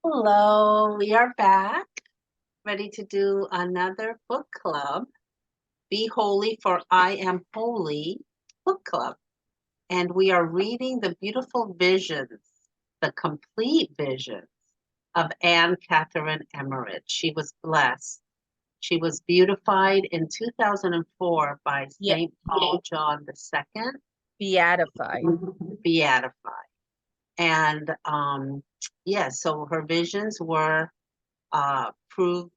Hello, we are back, ready to do another book club. Be Holy, for I Am Holy book club. And we are reading the beautiful visions, the complete visions of Anne Catherine Emmerich. She was blessed. She was beatified in 2004 by St. Paul John II. Beatified. Beatified. And so her visions were proved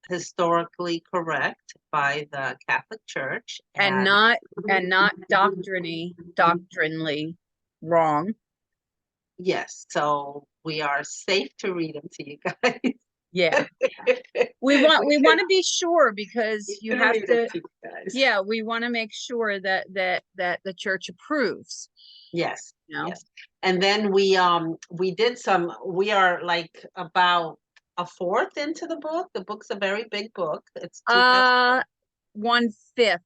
historically correct by the Catholic Church, and not doctrinally wrong. Yes, so we are safe to read them to you guys. Yeah. we want to be sure, because you have to yeah, we want to make sure that the church approves. Yes. You know? Yes. And then we did some, we are like about a fourth into the book. The book's a very big book. It's 1/5.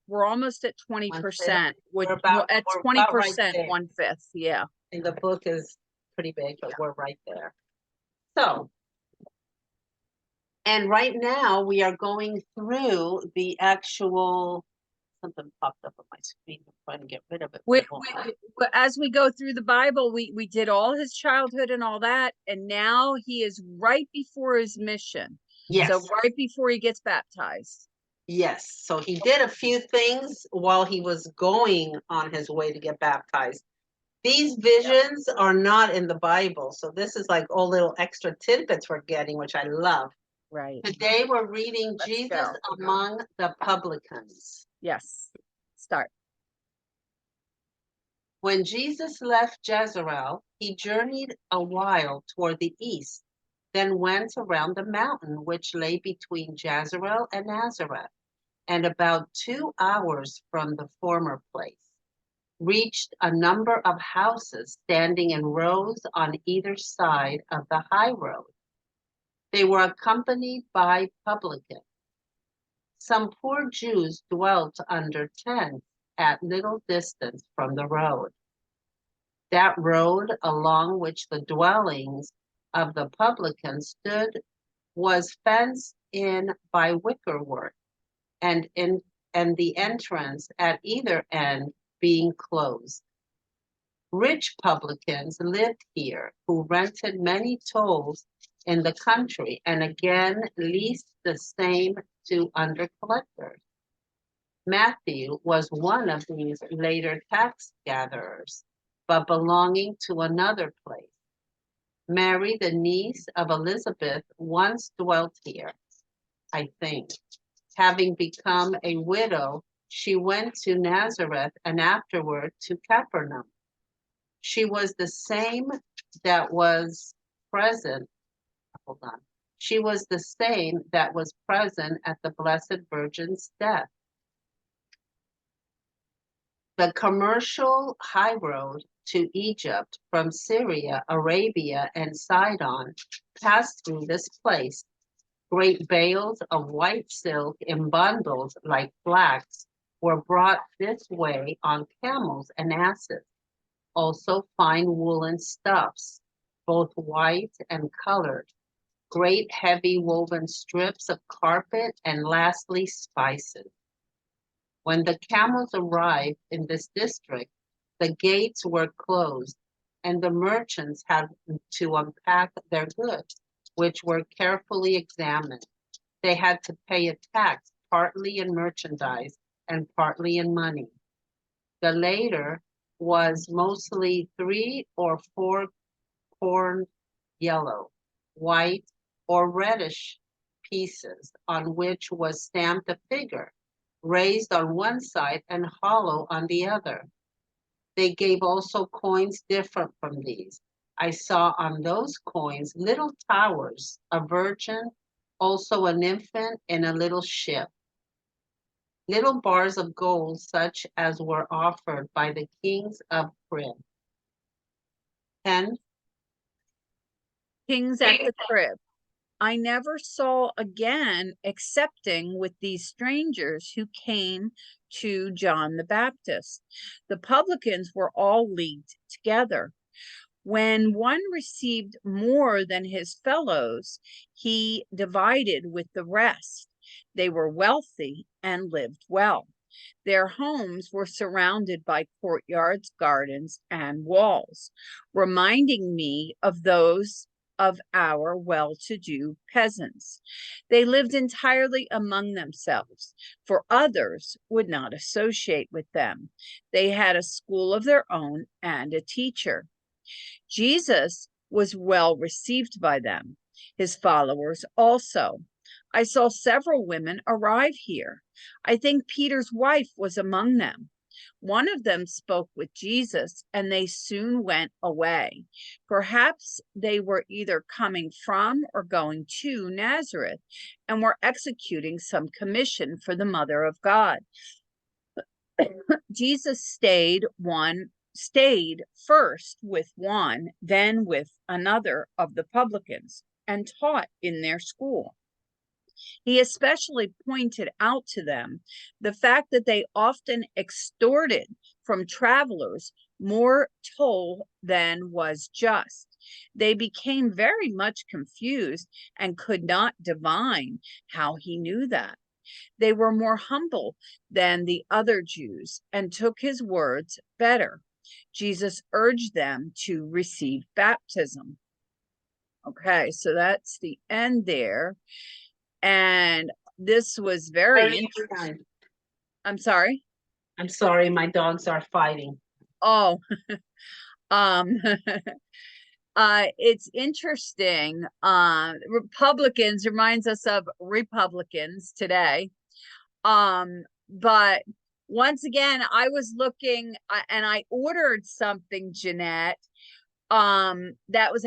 We're almost at 20%. We're about at 20%, right, 1/5. Yeah. And the book is pretty big, but we're right there. So, and right now we are going through the actual, something popped up on my screen. I'm trying to get rid of it. As we go through the Bible, we did all his childhood and all that, and now he is right before his mission. Yes. So right before he gets baptized. Yes. So he did a few things while he was going on his way to get baptized. These visions are not in the Bible. So this is like all little extra tidbits we're getting, which I love. Right. Today we're reading Jesus among the Publicans. Yes. Start. When Jesus left Jezreel, he journeyed a while toward the east, then went around the mountain which lay between Jezreel and Nazareth, and about 2 hours from the former place, reached a number of houses standing in rows on either side of the high road. They were accompanied by publicans. Some poor Jews dwelt under tents at little distance from the road. That road along which the dwellings of the publicans stood was fenced in by wickerwork, and the entrance at either end being closed. Rich publicans lived here, who rented many tolls in the country and again leased the same to under-collectors. Matthew was one of these later tax gatherers, but belonging to another place. Mary, the niece of Elizabeth, once dwelt here, I think. Having become a widow, she went to Nazareth and afterward to Capernaum. She was the same that was present. Hold on. She was the same that was present at the Blessed Virgin's death. The commercial high road to Egypt from Syria, Arabia, and Sidon passed through this place. Great bales of white silk in bundles like flax were brought this way on camels and asses. Also fine woolen stuffs, both white and colored. Great heavy woven strips of carpet, and lastly spices. When the camels arrived in this district, the gates were closed, and the merchants had to unpack their goods, which were carefully examined. They had to pay a tax, partly in merchandise and partly in money. The latter was mostly 3 or 4 corned yellow, white, or reddish pieces on which was stamped a figure, raised on one side and hollow on the other. They gave also coins different from these. I saw on those coins little towers, a virgin, also an infant in a little ship. Little bars of gold such as were offered by the kings of Crib. 10. Kings at the crib. I never saw again, excepting with these strangers who came to John the Baptist. The publicans were all leagued together. When one received more than his fellows, he divided with the rest. They were wealthy and lived well. Their homes were surrounded by courtyards, gardens, and walls, reminding me of those of our well-to-do peasants. They lived entirely among themselves, for others would not associate with them. They had a school of their own and a teacher. Jesus was well received by them, his followers also. I saw several women arrive here. I think Peter's wife was among them. One of them spoke with Jesus, and they soon went away. Perhaps they were either coming from or going to Nazareth and were executing some commission for the Mother of God. Jesus stayed first with one, then with another of the publicans, and taught in their school. He especially pointed out to them the fact that they often extorted from travelers more toll than was just. They became very much confused and could not divine how he knew that. They were more humble than the other Jews and took his words better. Jesus urged them to receive baptism. Okay, so that's the end there. And this was very interesting. I'm sorry? I'm sorry, my dogs are fighting. Oh, it's interesting. Republicans reminds us of Republicans today. But once again, I was looking and I ordered something, Jeanette, that is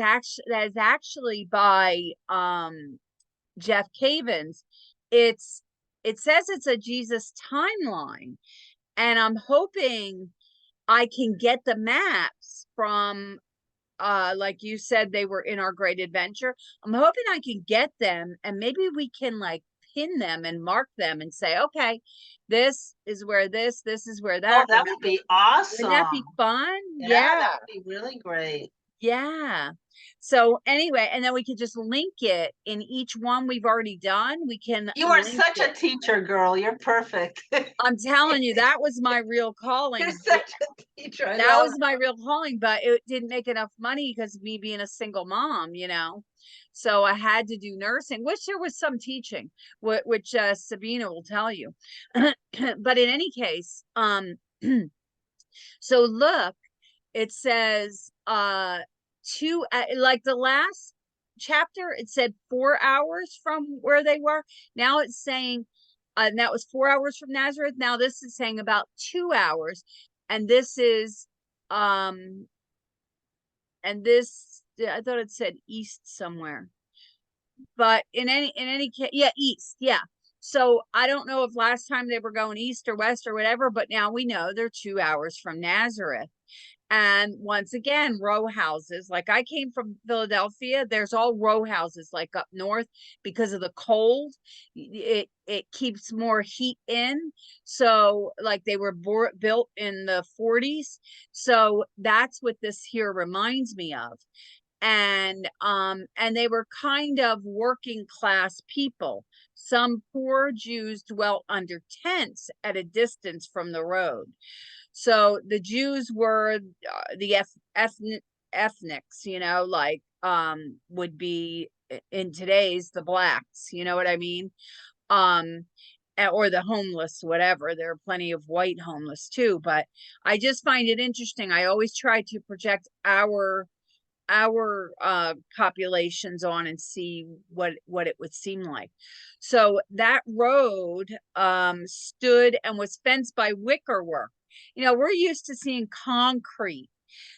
actually by Jeff Cavins. It says it's a Jesus timeline, and I'm hoping I can get the maps from like you said, they were in our great adventure. I'm hoping I can get them, and maybe we can like pin them and mark them and say, okay, this is where this is where that. Oh, that would be awesome. Wouldn't that be fun? Yeah, that would be really great. Yeah. So anyway, and then we could just link it in each one we've already done. We can. You are such a teacher, girl. You're perfect. I'm telling you, that was my real calling. You're such a teacher. That was my real calling, but it didn't make enough money because of me being a single mom, So I had to do nursing, which there was some teaching, which Sabina will tell you. But in any case, so look, it says like the last chapter, it said 4 hours from where they were. Now it's saying and that was 4 hours from Nazareth. Now this is saying about 2 hours, and this is and this, I thought it said east somewhere, but in any case, yeah, east, yeah. So I don't know if last time they were going east or west or whatever, but now we know they're 2 hours from Nazareth. And once again, row houses. Like I came from Philadelphia, there's all row houses like up north because of the cold. It keeps more heat in. So like they were built in the 40s. So that's what this here reminds me of. And they were kind of working class people. Some poor Jews dwelt under tents at a distance from the road. So the Jews were the ethnics, like would be in today's the blacks, you know what I mean? Or the homeless, whatever. There are plenty of white homeless too, but I just find it interesting. I always try to project our populations on and see what it would seem like. So that road stood and was fenced by wicker work. We're used to seeing concrete.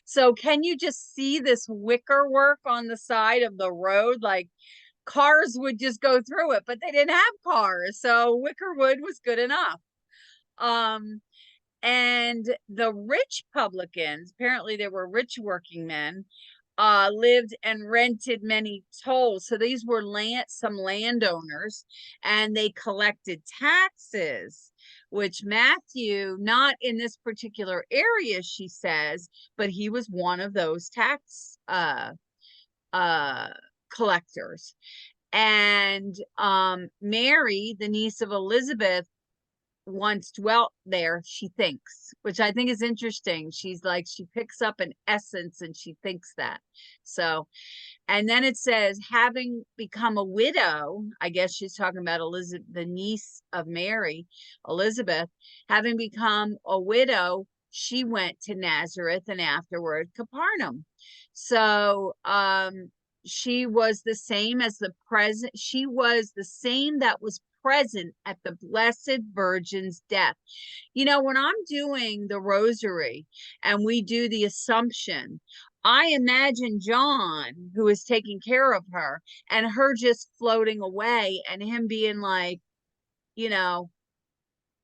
So can you just see this wicker work on the side of the road? Like cars would just go through it, but they didn't have cars. So wicker wood was good enough. And the rich publicans, apparently they were rich working men, lived and rented many tolls. So these were some landowners, and they collected taxes, which Matthew, not in this particular area, she says, but he was one of those tax collectors. And Mary, the niece of Elizabeth, once dwelt there, she thinks, which I think is interesting. She's like, she picks up an essence and she thinks that. So, and then it says, having become a widow, I guess she's talking about Elizabeth, the niece of Mary, Elizabeth, having become a widow, she went to Nazareth and afterward Capernaum. So, she was the same as the present. She was the same that was present at the Blessed Virgin's death. You know, when I'm doing the Rosary and we do the Assumption, I imagine John, who is taking care of her, and her just floating away, and him being like, you know,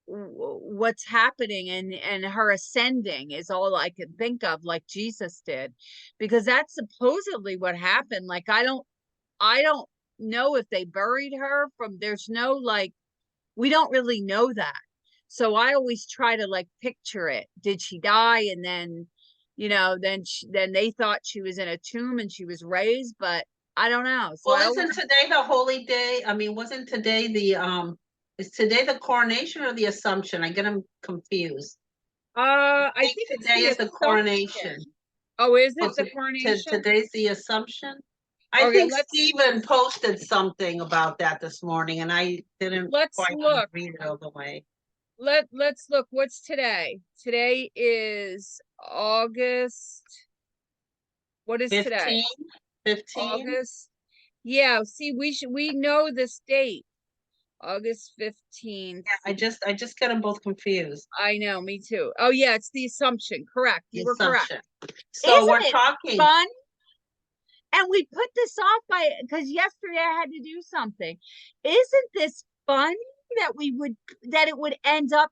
what's happening, and her ascending is all I can think of, like Jesus did, because that's supposedly what happened. Like, I don't know if they buried her from, there's no, like, we don't really know that. So I always try to like picture it. Did she die and then, you know, then they thought she was in a tomb and she was raised, but I don't know. So well, isn't today the holy day? I mean, wasn't today the is today the coronation or the Assumption? I get them confused. I think today is the coronation. Oh, is it the coronation? Today's the Assumption. I think Stephen posted something about that this morning, and I didn't quite read it all the way. Let's look. What's today? Today is August. What is 15? Today? 15. August. Yeah. See, we know this date. August 15th. Yeah, I just get them both confused. I know, me too. Oh yeah, it's the Assumption. Correct. You were correct. So isn't we're talking fun? And we put this off because yesterday I had to do something. Isn't this fun that it would end up?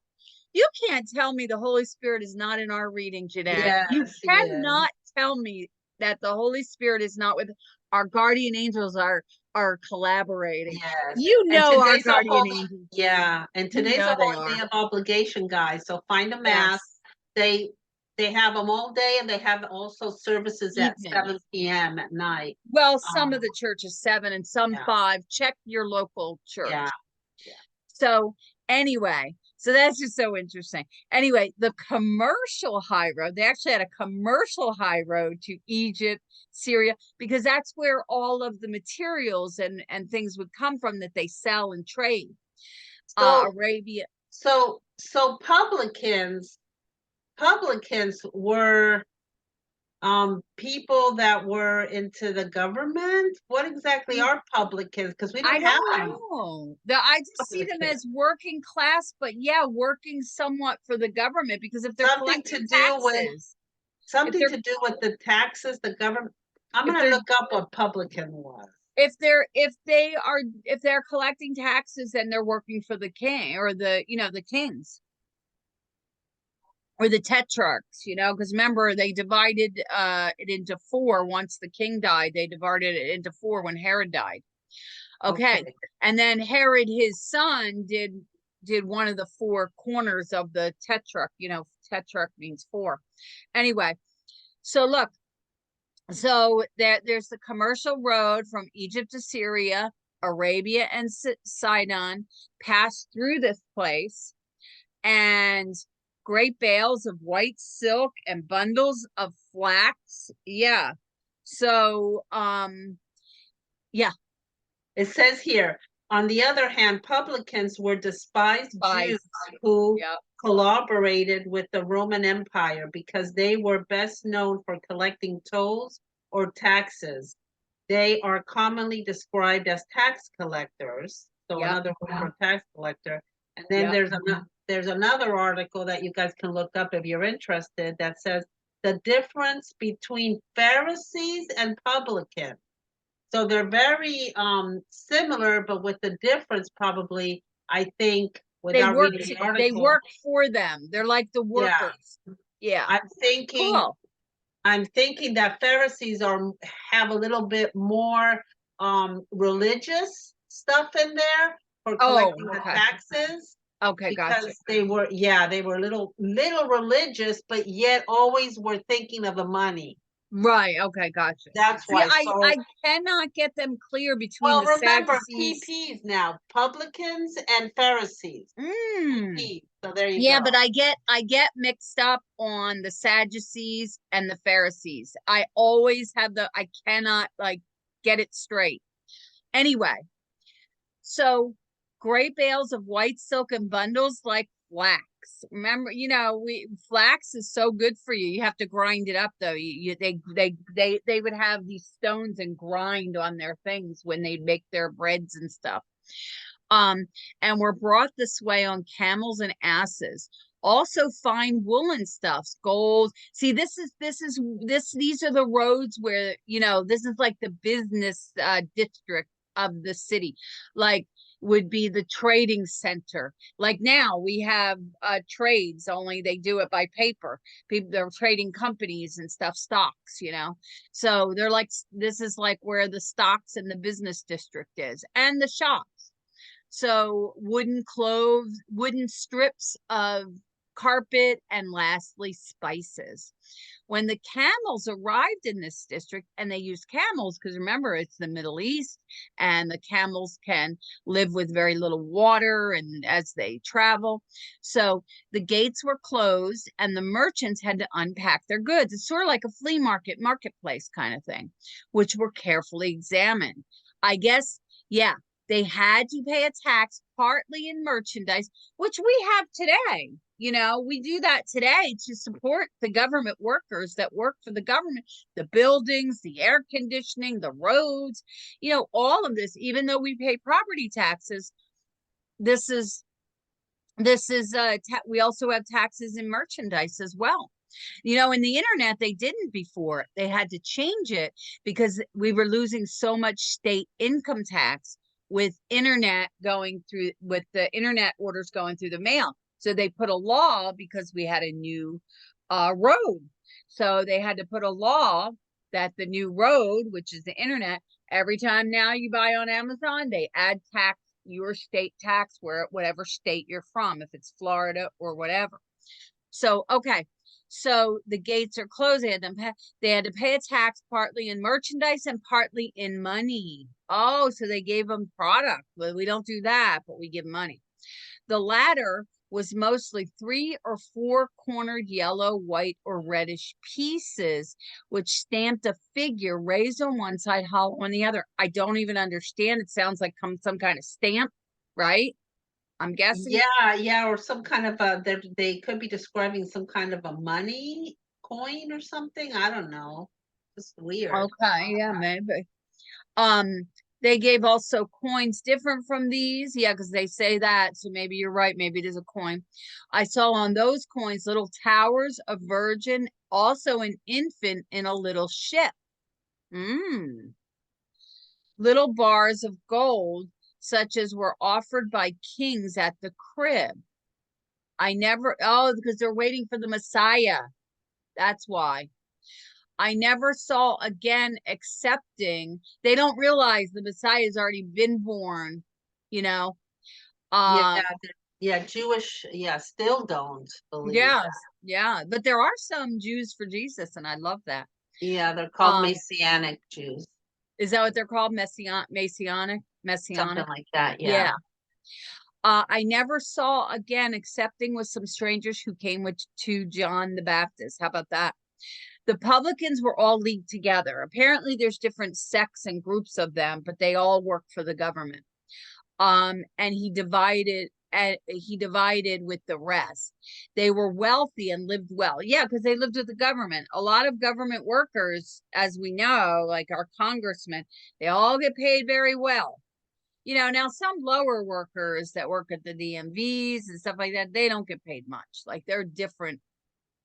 You can't tell me the Holy Spirit is not in our reading, Jeanette. Yes, you cannot tell me that the Holy Spirit is not with our guardian angels are collaborating. Yes. You know our guardian angels. Yeah, and today's a whole day of obligation, guys. So find a mass. Yes. They have them all day, and they have also services at 7 p.m. at night. Well, some of the churches 7 and some 5. Check your local church. Yeah. So anyway, so that's just so interesting. Anyway, the commercial high road, they actually had a commercial high road to Egypt, Syria, because that's where all of the materials and things would come from that they sell and trade. So, Arabia. So publicans were people that were into the government. What exactly are publicans? Because we don't have them. I just see them as working class, but yeah, working somewhat for the government, because if they're something to do with the taxes, the government. I'm gonna look up what publican was. If they're collecting taxes and they're working for the king or the kings. Or the tetrarchs, because remember, they divided it into 4 once the king died. They divided it into 4 when Herod died. Okay. And then Herod, his son, did one of the 4 corners of the tetrarch. Tetrarch means 4. Anyway, so look. So there's the commercial road from Egypt to Syria, Arabia and Sidon, passed through this place, and great bales of white silk and bundles of flax. Yeah. So, yeah. It says here, on the other hand, publicans were despised Jews who collaborated with the Roman Empire because they were best known for collecting tolls or taxes. They are commonly described as tax collectors. So another word for tax collector. And then there's another article that you guys can look up if you're interested that says the difference between Pharisees and publicans. So they're very similar, but with the difference probably, I think, without reading the article. They work for them. They're like the workers. Yeah. I'm thinking I'm thinking that Pharisees have a little bit more religious stuff in there for collecting the taxes. Okay, gotcha. Because they were little religious, but yet always were thinking of the money. Right. Okay, gotcha. That's See, why. I cannot get them clear between Well, the remember Sadducees. PPs now, Publicans and Pharisees. So there you Yeah, go. but I get mixed up on the Sadducees and the Pharisees. I always have I cannot like get it straight. Anyway, so great bales of white silk and bundles like flax. Remember, flax is so good for you. You have to grind it up though. They would have these stones and grind on their things when they'd make their breads and stuff. And were brought this way on camels and asses. Also fine woolen stuffs, gold. See, these are the roads where, this is like the business district of the city. Like would be the trading center. Like now we have trades, only they do it by paper. People, they're trading companies and stuff, stocks, So they're like, this is like where the stocks and the business district is, and the shops. So wooden clothes, wooden strips of carpet, and lastly, spices. When the camels arrived in this district, and they used camels because remember, it's the Middle East, and the camels can live with very little water and as they travel. So the gates were closed and the merchants had to unpack their goods. It's sort of like a flea marketplace kind of thing, which were carefully examined. I guess, yeah, they had to pay a tax partly in merchandise, which we have today. We do that today to support the government workers that work for the government, the buildings, the air conditioning, the roads, all of this, even though we pay property taxes, we also have taxes in merchandise as well. In the internet, they didn't before. They had to change it because we were losing so much state income tax with the internet orders going through the mail. So they put a law because we had a new road. So they had to put a law that the new road, which is the internet, every time now you buy on Amazon, they add your state tax, whatever state you're from, if it's Florida or whatever. So, okay. So the gates are closed. They had to pay a tax partly in merchandise and partly in money. Oh, so they gave them product. Well, we don't do that, but we give money. The latter was mostly 3 or 4 cornered yellow, white, or reddish pieces, which stamped a figure raised on one side, hollow on the other. I don't even understand. It sounds like some kind of stamp, right? I'm guessing. Yeah, or some kind of they could be describing some kind of a money coin or something. I don't know. Just weird. Okay, yeah, maybe. They gave also coins different from these. Yeah, because they say that. So maybe you're right. Maybe it is a coin. I saw on those coins little towers, a virgin, also an infant in a little ship. Little bars of gold, such as were offered by kings at the crib. Because they're waiting for the Messiah. That's why. I never saw again accepting. They don't realize the Messiah has already been born, Yeah, Jewish, still don't believe that. Yeah. But there are some Jews for Jesus, and I love that. Yeah, they're called Messianic Jews. Is that what they're called? Messianic? Something like that, yeah. I never saw again accepting with some strangers who came to John the Baptist. How about that? The publicans were all leagued together. Apparently there's different sects and groups of them, but they all work for the government. And he divided with the rest. They were wealthy and lived well. Yeah, because they lived with the government. A lot of government workers, as we know, like our congressmen, they all get paid very well. Now some lower workers that work at the DMVs and stuff like that, they don't get paid much. Like they're different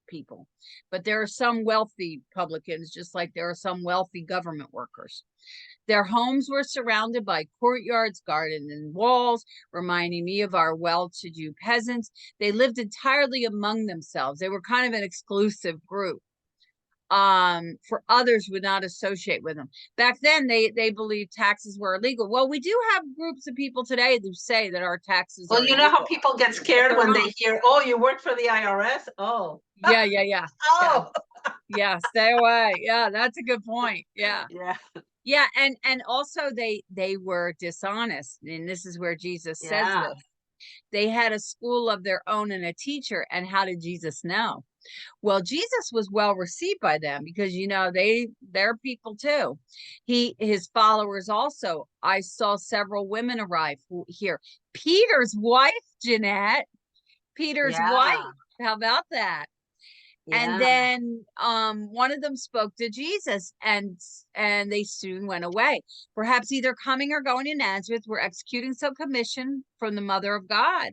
people. But there are some wealthy publicans, just like there are some wealthy government workers. Their homes were surrounded by courtyards, gardens, and walls, reminding me of our well-to-do peasants. They lived entirely among themselves. They were kind of an exclusive group. for others would not associate with them. Back then, they believed taxes were illegal. Well, we do have groups of people today who say that our taxes Well, are you know how illegal. people get scared when they hear, "Oh, you work for the IRS?" Oh, Yeah, yeah, yeah. oh, Yeah, stay away. Yeah, that's a good point. Yeah. yeah, Yeah, and also they were dishonest, and this is where Jesus says yeah, this. They had a school of their own and a teacher, and how did Jesus know? Well, Jesus was well received by them because they're people too. His followers also. I saw several women arrive here. Peter's wife, Jeanette. Peter's wife. yeah, How about that? And yeah. then one of them spoke to Jesus, and they soon went away. Perhaps either coming or going to Nazareth, were executing some commission from the Mother of God.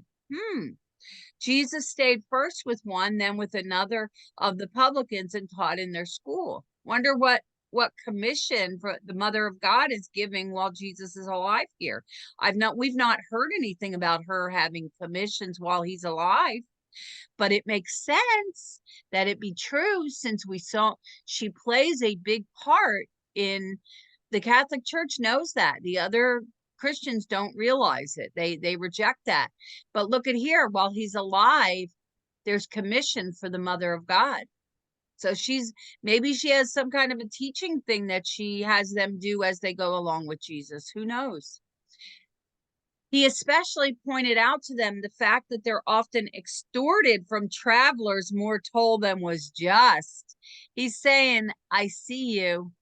Jesus stayed first with one, then with another of the publicans, and taught in their school. Wonder what commission for the Mother of God is giving while Jesus is alive here. We've not heard anything about her having commissions while he's alive. But it makes sense that it be true, since we saw she plays a big part in the Catholic Church. Knows that. The other Christians don't realize it. They reject that. But look at here, while he's alive, there's commission for the Mother of God. So maybe she has some kind of a teaching thing that she has them do as they go along with Jesus. Who knows? He especially pointed out to them the fact that they're often extorted from travelers more toll than was just. He's saying, I see you.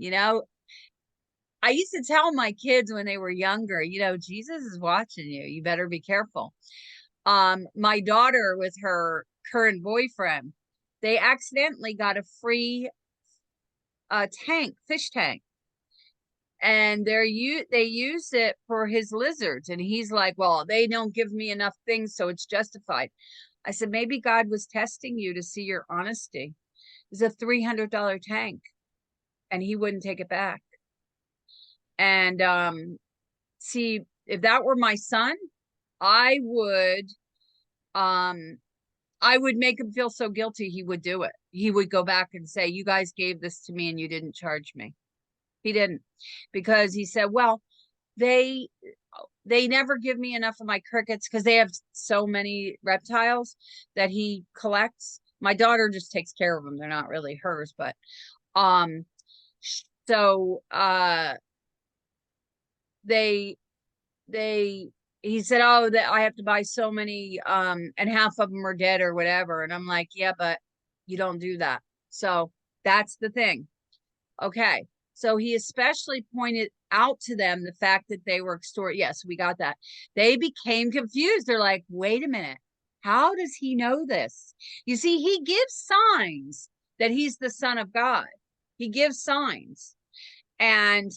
I used to tell my kids when they were younger, Jesus is watching you. You better be careful. My daughter with her current boyfriend, they accidentally got a free fish tank. And they used it for his lizards, and he's like, well, they don't give me enough things, so it's justified. I said, maybe God was testing you to see your honesty. It's a $300 tank, and he wouldn't take it back. And see, if that were my son, I would make him feel so guilty he would do it. He would go back and say, you guys gave this to me and you didn't charge me. He didn't, because he said, well, they never give me enough of my crickets, because they have so many reptiles that he collects. My daughter just takes care of them. They're not really hers, but so he said, oh, that I have to buy so many and half of them are dead or whatever. And I'm like, yeah, but you don't do that. So that's the thing. Okay. So he especially pointed out to them the fact that they were extorted. Yes, we got that. They became confused. They're like, wait a minute. How does he know this? You see, he gives signs that he's the Son of God. He gives signs. And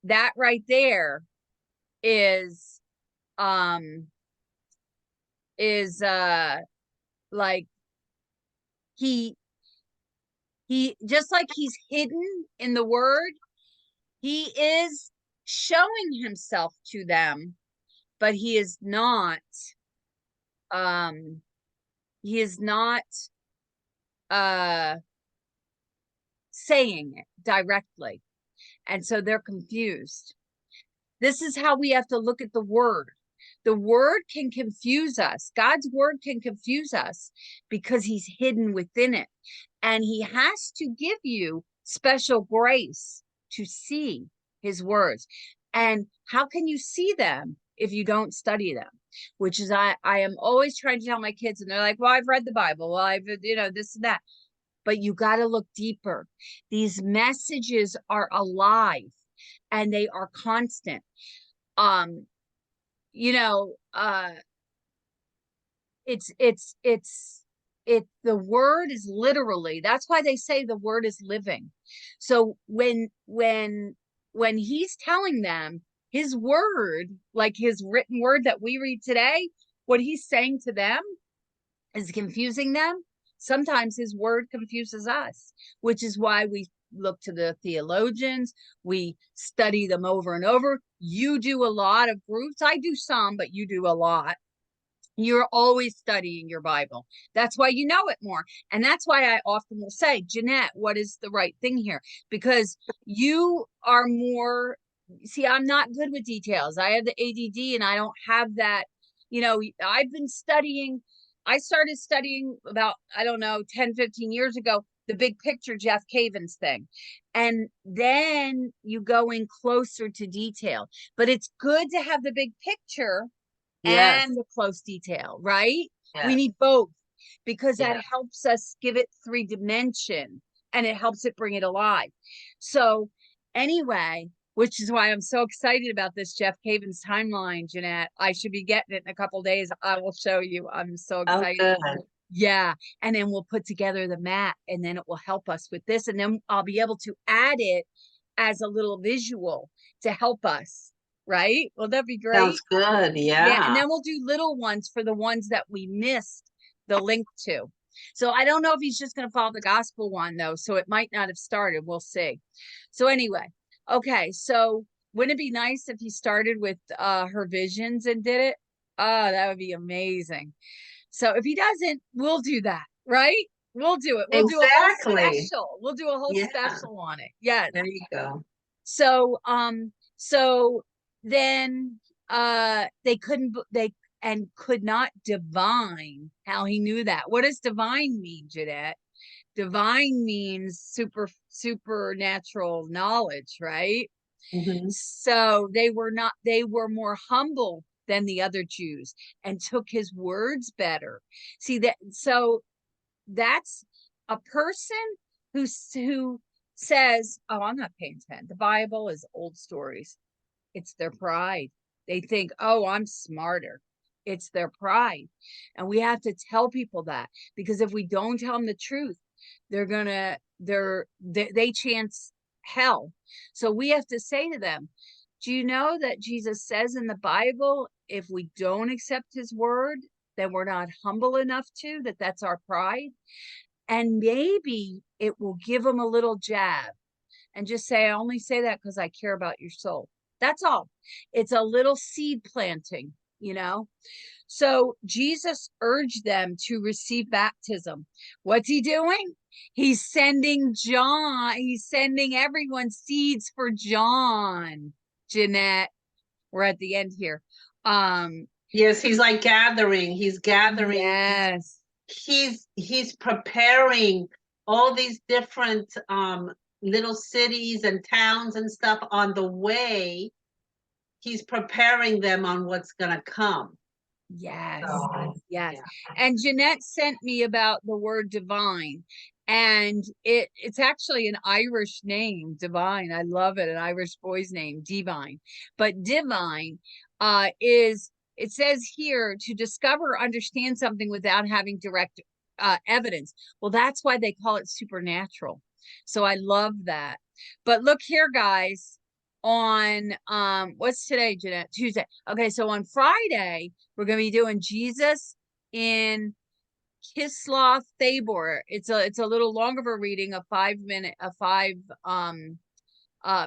that right there is like he just like he's hidden in the word, he is showing himself to them, but he is not saying it directly. And so they're confused. This is how we have to look at the word. The word can confuse us. God's word can confuse us because he's hidden within it. And he has to give you special grace to see his words. And how can you see them if you don't study them? Which is, I am always trying to tell my kids, and they're like, well, I've read the Bible. Well, I've, this and that. But you got to look deeper. These messages are alive and they are constant. The word is literally, that's why they say the word is living. So when he's telling them his word, like his written word that we read today, what he's saying to them is confusing them. Sometimes his word confuses us, which is why we look to the theologians. We study them over and over. You do a lot of groups. I do some, but you do a lot. You're always studying your Bible. That's why you know it more. And that's why I often will say, Jeanette, what is the right thing here? Because you are more, see, I'm not good with details. I have the ADD and I don't have that. You know, I've been studying, I started studying about, I don't know, 10, 15 years ago, the big picture Jeff Cavins thing. And then you go in closer to detail. But it's good to have the big picture Yes. and the close detail, right? We Yes. need both because that Yeah. helps us give it 3 dimension and it helps it bring it alive. So anyway, which is why I'm so excited about this Jeff Cavins timeline, Jeanette. I should be getting it in a couple days. I will show you. I'm so Oh, excited. good. Yeah. And then we'll put together the map and then it will help us with this. And then I'll be able to add it as a little visual to help us. Right? Well, that'd be great. Sounds good. Yeah, and Yeah. then we'll do little ones for the ones that we missed the link to. So I don't know if he's just going to follow the gospel one though, so it might not have started. We'll see. So anyway, okay, so wouldn't it be nice if he started with her visions and did it? Oh, that would be amazing. So if he doesn't, we'll do that, right? We'll do it. We'll do a whole Exactly. special. We'll do a whole Yeah. special on it. Yes. There you go. So then they could not divine how he knew that. What does divine mean, Jeanette? Divine means supernatural knowledge, right? Mhm. So they were more humble than the other Jews and took his words better. See that, so that's a person who says, oh, I'm not paying attention. The Bible is old stories. It's their pride. They think, oh, I'm smarter. It's their pride. And we have to tell people that, because if we don't tell them the truth, they chance hell. So we have to say to them, do you know that Jesus says in the Bible, if we don't accept his word, then we're not humble enough that's our pride. And maybe it will give them a little jab and just say, I only say that because I care about your soul. That's all. It's a little seed planting, you know? So Jesus urged them to receive baptism. What's he doing? He's sending everyone seeds for John. Jeanette, we're at the end here. Yes, he's like gathering. He's gathering. Yes. He's preparing all these different little cities and towns and stuff on the way. He's preparing them on what's gonna come. Yes. So, Yes. yeah. And Jeanette sent me about the word divine. And it's actually an Irish name, Divine. I love it, an Irish boy's name, Divine. But divine it says here to discover or understand something without having direct evidence. Well, that's why they call it supernatural. So I love that. But look here, guys, on what's today, Jeanette? Tuesday. Okay, so on Friday, we're going to be doing Jesus in Kisloth Tabor. It's a little longer of a reading, a 5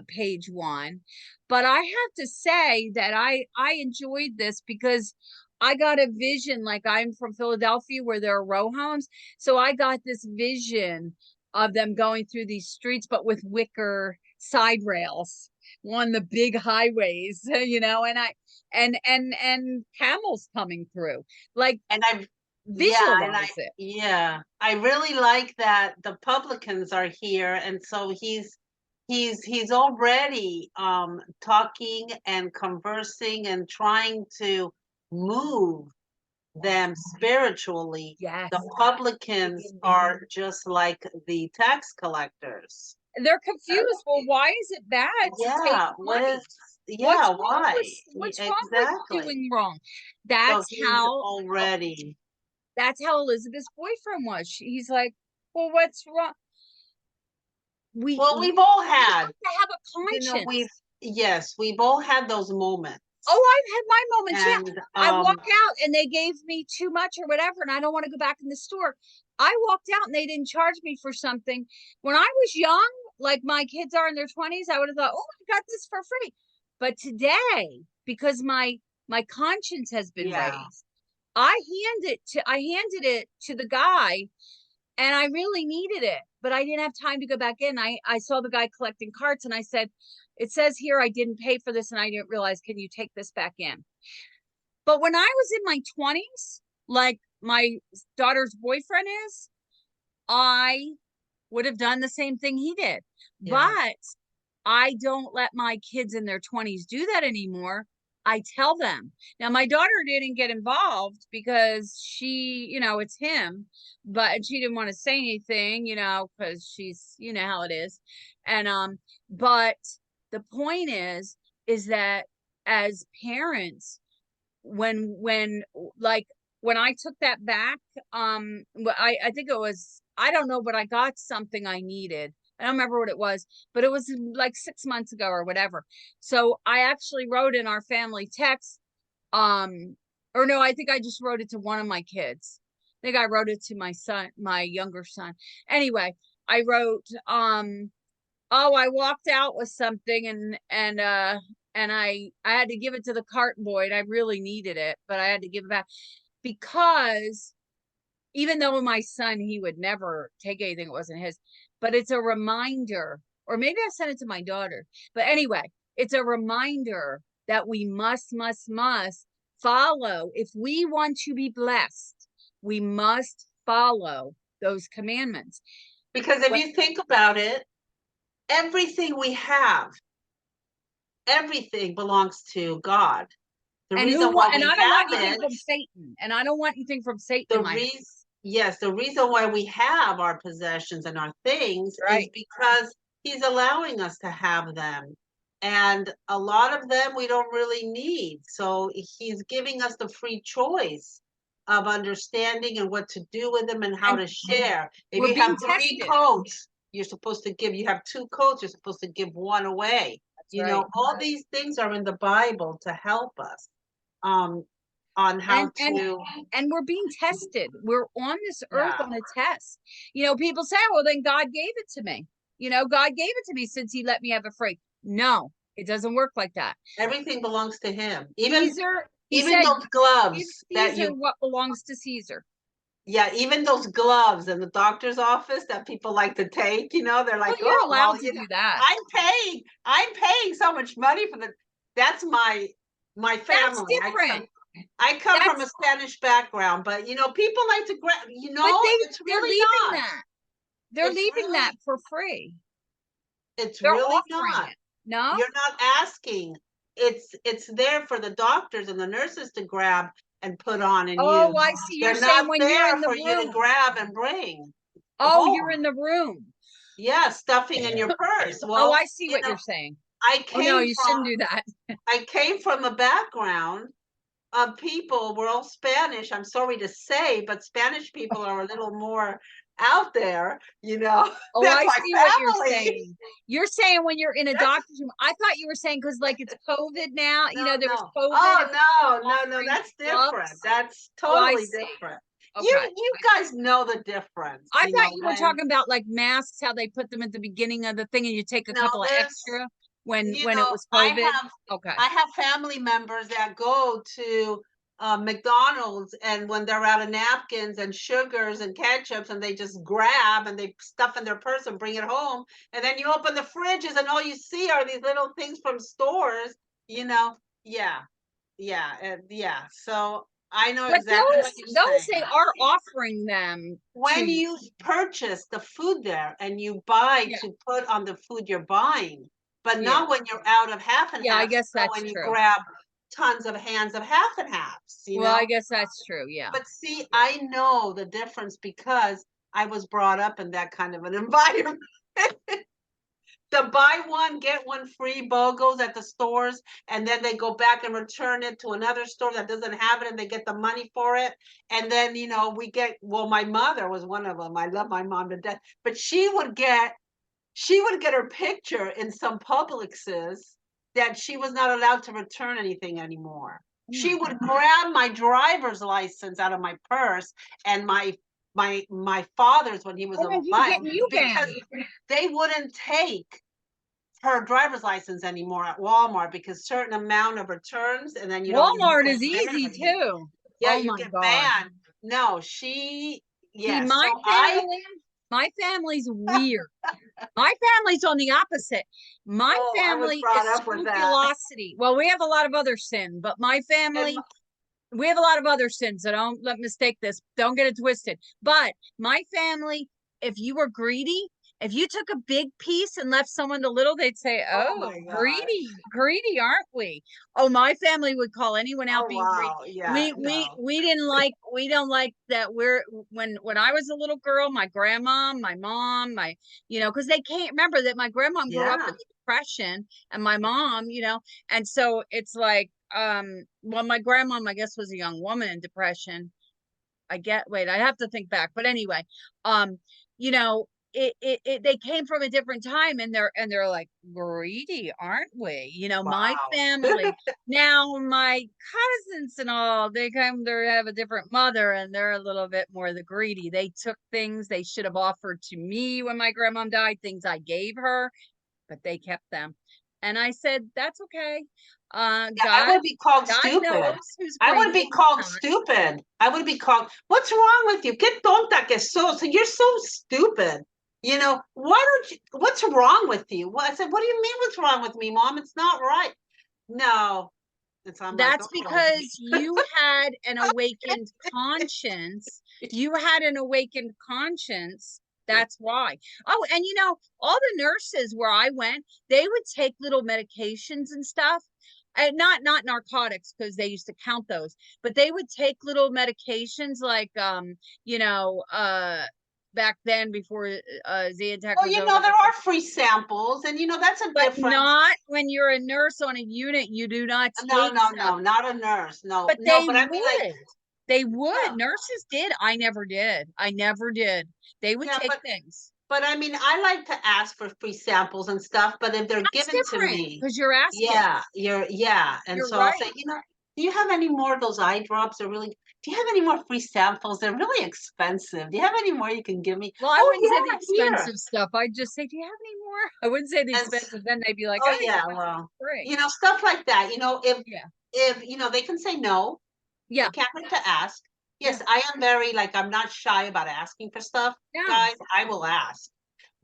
page one. But I have to say that I enjoyed this because I got a vision, like I'm from Philadelphia where there are row homes. So I got this vision of them going through these streets, but with wicker side rails on the big highways, you know, and camels coming through. Like, And I visualize it. I really like that the publicans are here, and so he's already talking and conversing and trying to move them spiritually. Yes. The publicans are just like the tax collectors. They're confused. Well, why is it bad to take Yeah, money? yeah, why? What's wrong Exactly. with doing wrong? So That's how Elizabeth's boyfriend was. He's like, well, what's wrong? we've all had, have to have a conscience. We've all had those moments. Oh, I've had my moments. And, I walked out and they gave me too much or whatever, and I don't want to go back in the store. I walked out and they didn't charge me for something. When I was young, like my kids are in their 20s, I would have thought, oh, I got this for free. But today, because my conscience has been raised, I handed it to the guy, and I really needed it, but I didn't have time to go back in. I saw the guy collecting carts, and I said, it says here I didn't pay for this, and I didn't realize, can you take this back in? But when I was in my 20s, like my daughter's boyfriend is, I would have done the same thing he did. Yeah. But I don't let my kids in their 20s do that anymore. I tell them. Now, my daughter didn't get involved because she, it's him, but she didn't want to say anything, because she's, how it is. And, but the point is that as parents, when like when I took that back, I think it was, I don't know, but I got something I needed. I don't remember what it was, but it was like 6 months ago or whatever. So I actually wrote in our family text, or no, I think I just wrote it to one of my kids. I think I wrote it to my son, my younger son. Anyway, I wrote, oh, I walked out with something, and I had to give it to the cart boy, and I really needed it, but I had to give it back because even though my son, he would never take anything that wasn't his, but it's a reminder, or maybe I sent it to my daughter, but anyway, it's a reminder that we must follow. If we want to be blessed, we must follow those commandments. Because if you think about it, everything we have, everything belongs to God. The And reason why and we I don't want have anything it, from Satan. And I don't want anything from Satan the in my reason, yes, the reason why we have our possessions and our things is right. because he's allowing us to have them. And a lot of them we don't really need. So he's giving us the free choice of understanding and what to do with them and how to share. If We're you being have three tested. coats, you're supposed to give, you have two coats, you're supposed to give one away. That's You right. know, all these things are in the Bible to help us on how to. And we're being tested. We're on this earth Yeah. on a test. People say, well, then God gave it to me. God gave it to me since he let me have it free. No, it doesn't work like that. Everything belongs to him. Even Caesar, he even said, those gloves give that Caesar you, what belongs to Caesar. yeah, even those gloves in the doctor's office that people like to take, they're Well, like, you're oh, allowed well, to do that. I'm paying so much money for the, that's my That's family. different. I come from a That's, Spanish background, but people like to grab, but it's they're really leaving not. that. They're It's leaving really, that for free. it's They're really offering not. it. No? You're not asking. It's there for the doctors and the nurses to grab and put on and Oh, use. I see. You're They're saying not when you're there in the for you to room. grab and bring Oh, home. you're in the room. Yeah, stuffing in your purse. Oh, Well, I see what you're saying. I Oh, no, came you shouldn't from do that. I came from a background of people, we're all Spanish, I'm sorry to say, but Spanish people are a little more out there, Oh, that's I my see what you're family. saying. You're saying when you're in a That's, doctor's room. I thought you were saying because like it's COVID now. no, There was no. COVID. Oh, no, that's different. Gloves. That's Oh, I totally see. different. Okay. You guys know the difference. I thought you were When, talking about like masks, how they put them at the beginning of the thing and you take a no, couple of there's, extra when it was I COVID. have Okay. I have family members that go to McDonald's, and when they're out of napkins and sugars and ketchups, and they just grab and they stuff in their purse and bring it home, and then you open the fridges and all you see are these little things from stores. Yeah, yeah. So I know But exactly what you're those saying. they are offering them When to you purchase the food there and you buy yeah, to put on the food you're buying, but yeah. not when you're out of half and Yeah, I halves, guess go that's and you true. grab tons of hands of half and halves, Well, I guess that's true. Yeah. But see, I know the difference because I was brought up in that kind of an environment. The buy one, get one free BOGOs at the stores, and then they go back and return it to another store that doesn't have it, and they get the money for it. And then, well, my mother was one of them. I love my mom to death, but she would get her picture in some Publix's that she was not allowed to return anything anymore. She would grab my driver's license out of my purse and my father's when he was alive, Getting you because they wouldn't take her driver's license anymore at Walmart because certain amount of returns, and then you don't Walmart go is easy there. too. Yeah, Oh you my get God. banned. No, See, yeah, my so I, family's weird. My family's on the opposite. My oh, I was family brought is up with that. scrupulosity. Well, we have a lot of other sin, but my And family, we have a lot of other sins. So don't let mistake this. Don't get it twisted. But my family, if you were greedy, if you took a big piece and left someone a little, they'd say, oh "Oh, my God. greedy, aren't we?" Oh, my family would call anyone out Oh, being greedy. wow. Yeah, no. We don't like that. When I was a little girl, my grandma, my mom, because they can't remember that my grandma grew up Yeah. in the Depression, and my mom, and so it's like, well, my grandmom, I guess, was a young woman in Depression. Wait, I have to think back. But anyway, um, you know, they came from a different time, and they're like, greedy, aren't we? My Wow. family, now my cousins and all, they have a different mother, and they're a little bit more the greedy. They took things they should have offered to me when my grandmom died, things I gave her, but they kept them. And I said, that's okay. Yeah, I would be called God stupid. knows who's I would greedy be and who's called not. stupid. I would be called, what's wrong with you? Que tonta que sos. So you're so stupid. Why don't you, what's wrong with you? Well, I said, what do you mean what's wrong with me, Mom? It's not right. No. I'm like, That's oh. because you had an awakened conscience. You had an awakened conscience. That's why. Oh, and all the nurses where I went, they would take little medications and stuff. And not narcotics, because they used to count those, but they would take little medications like you know, back then before Zantac Well, was over. there are free samples, and that's a But difference. not when you're a nurse on a unit. You do not No, take no, stuff. no, not a nurse. No, But no, they but I mean, like, would. They would. yeah, Nurses did. I never did. I never did. They would yeah, take things. but I mean, I like to ask for free samples and stuff, but if they're That's given to different me, because you're asking. yeah. And You're so I'll say, right. do you have any more of those eye drops? Do you have any more free samples? They're really expensive. Do you have any more you can give me? Well, I Oh, wouldn't say the yeah, here. expensive stuff. I'd just say, do you have any more? I wouldn't say the And expensive. Then they'd be like, oh oh, yeah, yeah, well, free. stuff like that. Yeah. If they can say no, Yeah. it can't hurt to ask. Yeah. Yes, I am very like I'm not shy about asking for stuff, No. guys. I will ask,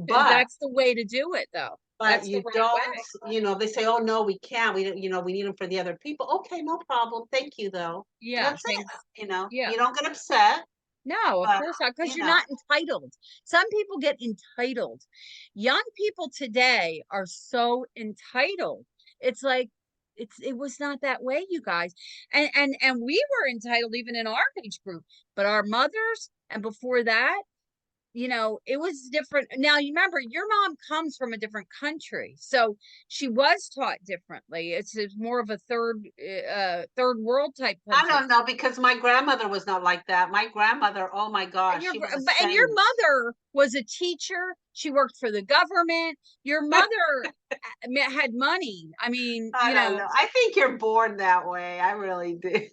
And but that's the way to do it, though. That's the you right don't. way. They say, oh no, we can't. We don't. We need them for the other people. Okay, no problem. Thank you, though. Yeah. That's it. Thanks. Yeah. You don't get upset, No, of but course not, because you you're know, not entitled. Some people get entitled. Young people today are so entitled. It's like it was not that way, you guys. And we were entitled even in our age group, but our mothers and before that, it was different. Now, you remember, your mom comes from a different country, so she was taught differently. It's more of a third world type I country. don't know because my grandmother was not like that. My grandmother, oh my And gosh, your she was a and your saint. mother was a teacher. She worked for the government. Your mother had money. I mean, I don't know. I think you're born that way. I really do.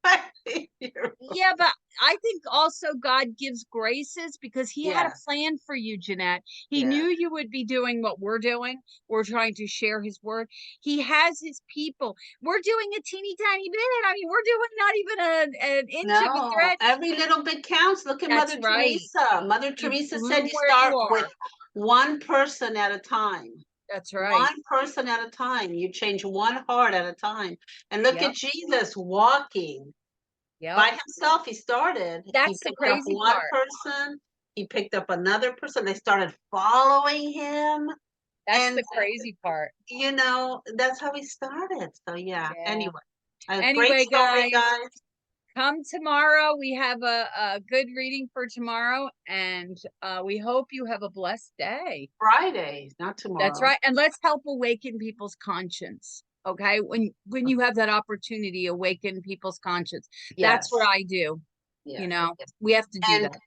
I think you're. yeah, but I think also God gives graces because he had a Yes, plan for you, Jeanette. He yes. knew you would be doing what we're doing. We're trying to share his word. He has his people. We're doing a teeny tiny bit. I mean, we're doing not even an inch of a No, thread. every little bit counts. Look at That's Mother right. Teresa. Mother You Teresa said bloom you where you start with are. one person at a time. That's right. One person at a time. You change one heart at a time. And look Yep. at Jesus walking Yep. by himself. He started. He That's the picked up crazy one part. person. He picked up another person. They started following him. That's And, the crazy part. that's how he started. So, yeah. Yeah. Anyway, a great Anyway, story, guys, guys. come tomorrow. We have a good reading for tomorrow, and we hope you have a blessed day. Friday, not That's tomorrow. right. And let's help awaken people's conscience. Okay. When you have that opportunity, awaken people's conscience. That's Yes. what I do. Yes. We have to do And that.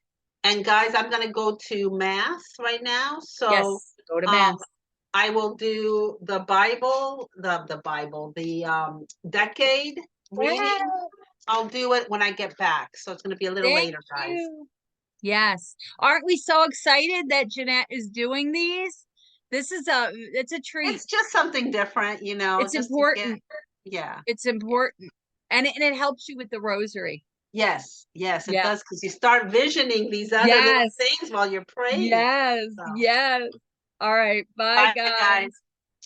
and guys, I'm gonna go to mass right now. So Yes. Go to mass. I will do the Bible, the decade reading. I'll do it when I get back. So it's gonna be a little Thank later, guys. you. Yes. Aren't we so excited that Jeanette is doing these? It's a treat. It's just something different, It's just to get, important. yeah. It's important. And it helps you with the rosary. Yes, yes, it Yeah. does, because you start visioning these other little Yes. things while you're praying. Yes. So, Yes. All right. Bye, bye, guys. guys.